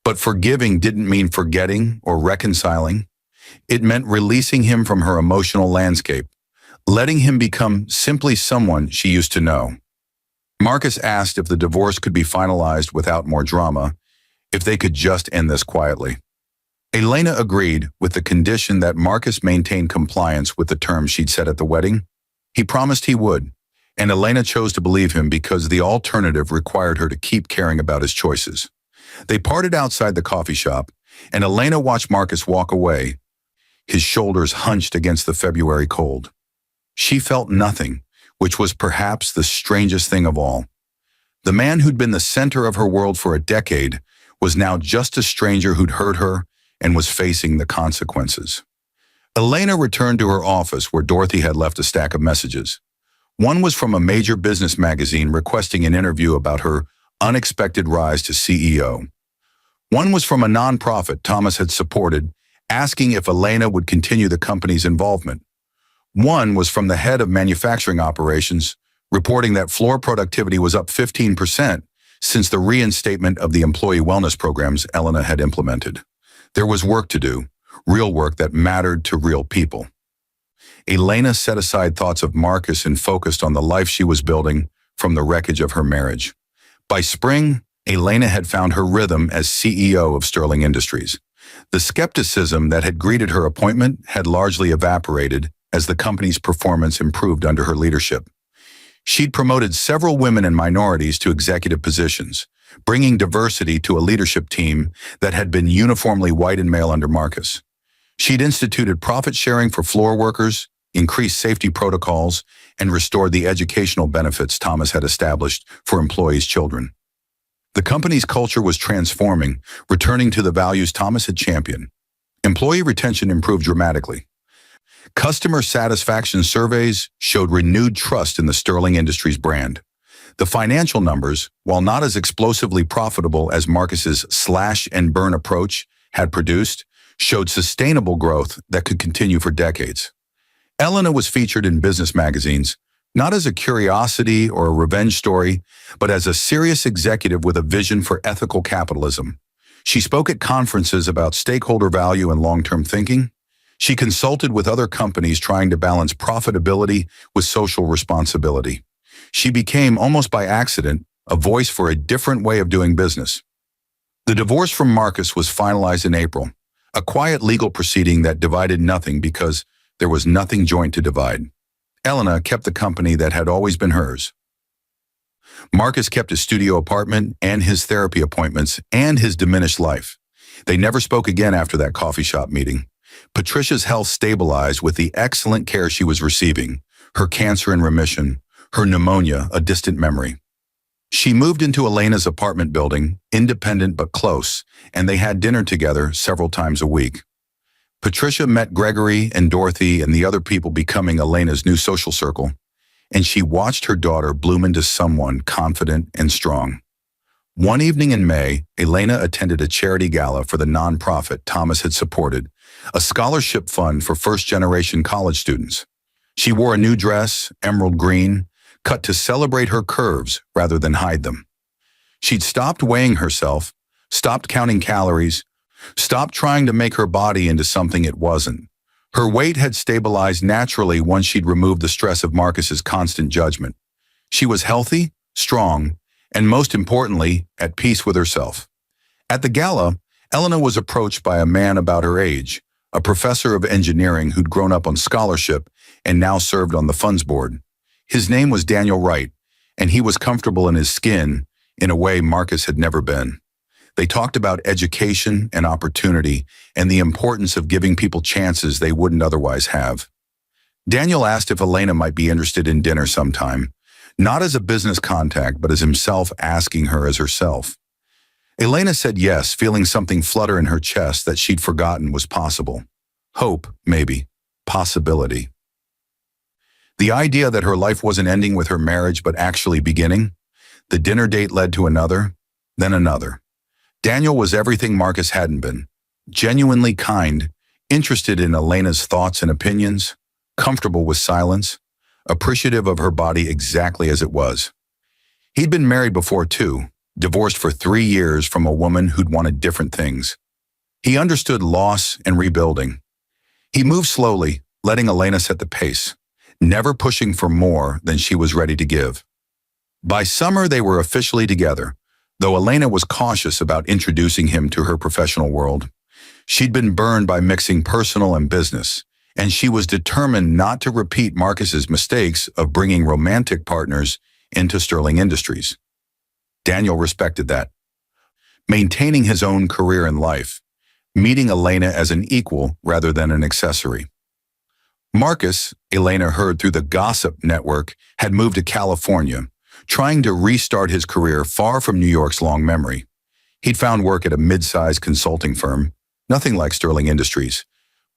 But forgiving didn't mean forgetting or reconciling. It meant releasing him from her emotional landscape, letting him become simply someone she used to know. Marcus asked if the divorce could be finalized without more drama, if they could just end this quietly. Elena agreed with the condition that Marcus maintain compliance with the terms she'd set at the wedding. He promised he would, and Elena chose to believe him because the alternative required her to keep caring about his choices. They parted outside the coffee shop, and Elena watched Marcus walk away, his shoulders hunched against the February cold. She felt nothing, which was perhaps the strangest thing of all. The man who'd been the center of her world for a decade was now just a stranger who'd hurt her and was facing the consequences. Elena returned to her office where Dorothy had left a stack of messages. One was from a major business magazine requesting an interview about her unexpected rise to CEO. One was from a nonprofit Thomas had supported, asking if Elena would continue the company's involvement. One was from the head of manufacturing operations, reporting that floor productivity was up 15% since the reinstatement of the employee wellness programs Elena had implemented. There was work to do, real work that mattered to real people. Elena set aside thoughts of Marcus and focused on the life she was building from the wreckage of her marriage. By spring, Elena had found her rhythm as CEO of Sterling Industries. The skepticism that had greeted her appointment had largely evaporated as the company's performance improved under her leadership. She'd promoted several women and minorities to executive positions, bringing diversity to a leadership team that had been uniformly white and male under Marcus. She'd instituted profit sharing for floor workers, increased safety protocols, and restored the educational benefits Thomas had established for employees' children. The company's culture was transforming, returning to the values Thomas had championed. Employee retention improved dramatically. Customer satisfaction surveys showed renewed trust in the Sterling Industries brand. The financial numbers, while not as explosively profitable as Marcus's slash-and-burn approach had produced, showed sustainable growth that could continue for decades. Elena was featured in business magazines, not as a curiosity or a revenge story, but as a serious executive with a vision for ethical capitalism. She spoke at conferences about stakeholder value and long-term thinking. She consulted with other companies trying to balance profitability with social responsibility. She became, almost by accident, a voice for a different way of doing business. The divorce from Marcus was finalized in April, a quiet legal proceeding that divided nothing because there was nothing joint to divide. Elena kept the company that had always been hers. Marcus kept his studio apartment and his therapy appointments and his diminished life. They never spoke again after that coffee shop meeting. Patricia's health stabilized with the excellent care she was receiving, her cancer in remission, her pneumonia a distant memory. She moved into Elena's apartment building, independent but close, and they had dinner together several times a week. Patricia met Gregory and Dorothy and the other people becoming Elena's new social circle, and she watched her daughter bloom into someone confident and strong. One evening in May, Elena attended a charity gala for the nonprofit Thomas had supported, a scholarship fund for first-generation college students. She wore a new dress, emerald green, cut to celebrate her curves rather than hide them. She'd stopped weighing herself, stopped counting calories, stopped trying to make her body into something it wasn't. Her weight had stabilized naturally once she'd removed the stress of Marcus's constant judgment. She was healthy, strong, and most importantly, at peace with herself. At the gala, Elena was approached by a man about her age, a professor of engineering who'd grown up on scholarship and now served on the funds board. His name was Daniel Wright, and he was comfortable in his skin in a way Marcus had never been. They talked about education and opportunity and the importance of giving people chances they wouldn't otherwise have. Daniel asked if Elena might be interested in dinner sometime, not as a business contact, but as himself asking her as herself. Elena said yes, feeling something flutter in her chest that she'd forgotten was possible. Hope, maybe. Possibility. The idea that her life wasn't ending with her marriage but actually beginning. The dinner date led to another, then another. Daniel was everything Marcus hadn't been. Genuinely kind, interested in Elena's thoughts and opinions, comfortable with silence, appreciative of her body exactly as it was. He'd been married before too, divorced for 3 years from a woman who'd wanted different things. He understood loss and rebuilding. He moved slowly, letting Elena set the pace, never pushing for more than she was ready to give. By summer, they were officially together, though Elena was cautious about introducing him to her professional world. She'd been burned by mixing personal and business, and she was determined not to repeat Marcus's mistakes of bringing romantic partners into Sterling Industries. Daniel respected that. Maintaining his own career in life, meeting Elena as an equal rather than an accessory. Marcus, Elena heard through the gossip network, had moved to California, trying to restart his career far from New York's long memory. He'd found work at a mid-sized consulting firm, nothing like Sterling Industries,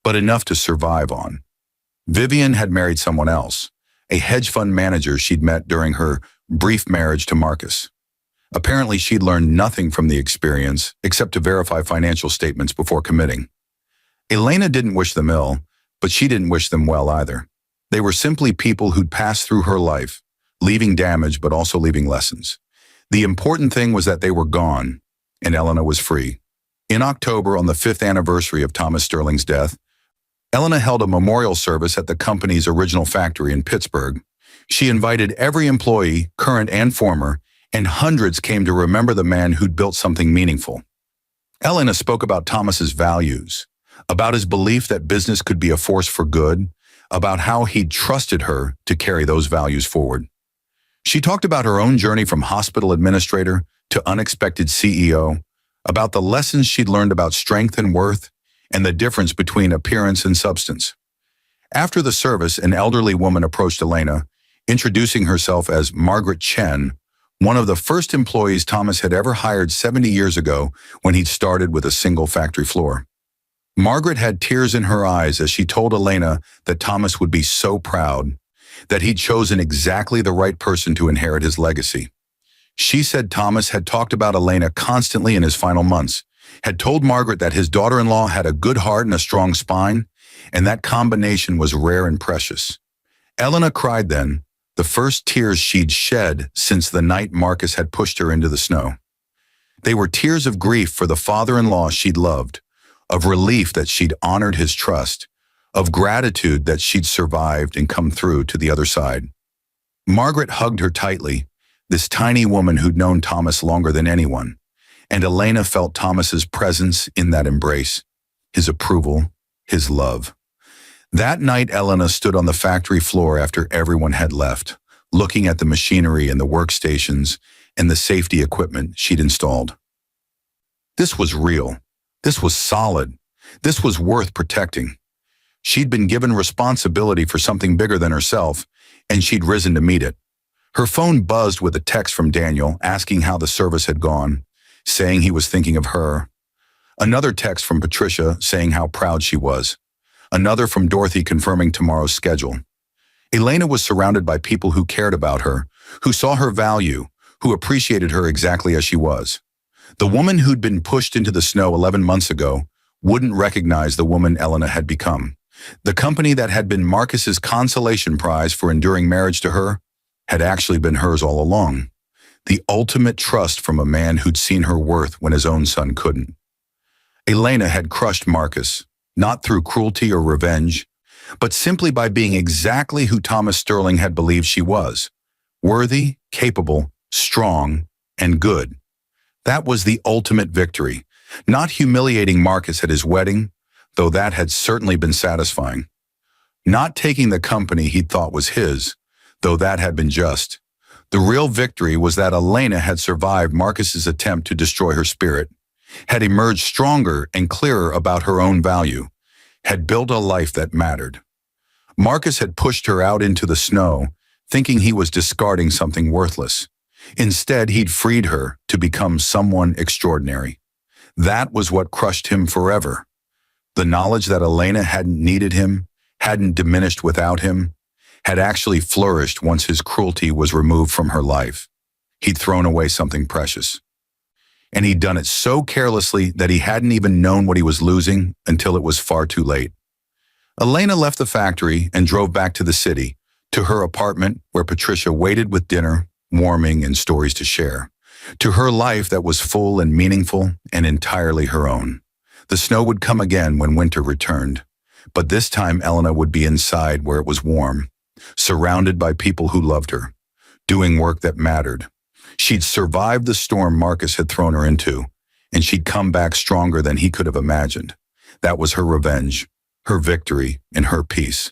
but enough to survive on. Vivian had married someone else, a hedge fund manager she'd met during her brief marriage to Marcus. Apparently, she'd learned nothing from the experience except to verify financial statements before committing. Elena didn't wish them ill, but she didn't wish them well either. They were simply people who'd passed through her life, leaving damage but also leaving lessons. The important thing was that they were gone, and Elena was free. In October, on the 5th anniversary of Thomas Sterling's death, Elena held a memorial service at the company's original factory in Pittsburgh. She invited every employee, current and former, and hundreds came to remember the man who'd built something meaningful. Elena spoke about Thomas's values, about his belief that business could be a force for good, about how he'd trusted her to carry those values forward. She talked about her own journey from hospital administrator to unexpected CEO, about the lessons she'd learned about strength and worth, and the difference between appearance and substance. After the service, an elderly woman approached Elena, introducing herself as Margaret Chen, one of the first employees Thomas had ever hired 70 years ago when he'd started with a single factory floor. Margaret had tears in her eyes as she told Elena that Thomas would be so proud, that he'd chosen exactly the right person to inherit his legacy. She said Thomas had talked about Elena constantly in his final months, had told Margaret that his daughter-in-law had a good heart and a strong spine, and that combination was rare and precious. Elena cried then, the first tears she'd shed since the night Marcus had pushed her into the snow. They were tears of grief for the father-in-law she'd loved, of relief that she'd honored his trust, of gratitude that she'd survived and come through to the other side. Margaret hugged her tightly, this tiny woman who'd known Thomas longer than anyone, and Elena felt Thomas's presence in that embrace, his approval, his love. That night, Elena stood on the factory floor after everyone had left, looking at the machinery and the workstations and the safety equipment she'd installed. This was real. This was solid. This was worth protecting. She'd been given responsibility for something bigger than herself, and she'd risen to meet it. Her phone buzzed with a text from Daniel asking how the service had gone, saying he was thinking of her. Another text from Patricia saying how proud she was. Another from Dorothy confirming tomorrow's schedule. Elena was surrounded by people who cared about her, who saw her value, who appreciated her exactly as she was. The woman who'd been pushed into the snow 11 months ago wouldn't recognize the woman Elena had become. The company that had been Marcus's consolation prize for enduring marriage to her had actually been hers all along. The ultimate trust from a man who'd seen her worth when his own son couldn't. Elena had crushed Marcus, not through cruelty or revenge, but simply by being exactly who Thomas Sterling had believed she was. Worthy, capable, strong, and good. That was the ultimate victory, not humiliating Marcus at his wedding, though that had certainly been satisfying. Not taking the company he'd thought was his, though that had been just. The real victory was that Elena had survived Marcus's attempt to destroy her spirit, had emerged stronger and clearer about her own value, had built a life that mattered. Marcus had pushed her out into the snow, thinking he was discarding something worthless. Instead, he'd freed her to become someone extraordinary. That was what crushed him forever. The knowledge that Elena hadn't needed him, hadn't diminished without him, had actually flourished once his cruelty was removed from her life. He'd thrown away something precious. And he'd done it so carelessly that he hadn't even known what he was losing until it was far too late. Elena left the factory and drove back to the city, to her apartment where Patricia waited with dinner, warming, and stories to share, to her life that was full and meaningful and entirely her own. The snow would come again when winter returned, but this time Elena would be inside where it was warm, surrounded by people who loved her, doing work that mattered. She'd survived the storm Marcus had thrown her into, and she'd come back stronger than he could have imagined. That was her revenge, her victory, and her peace.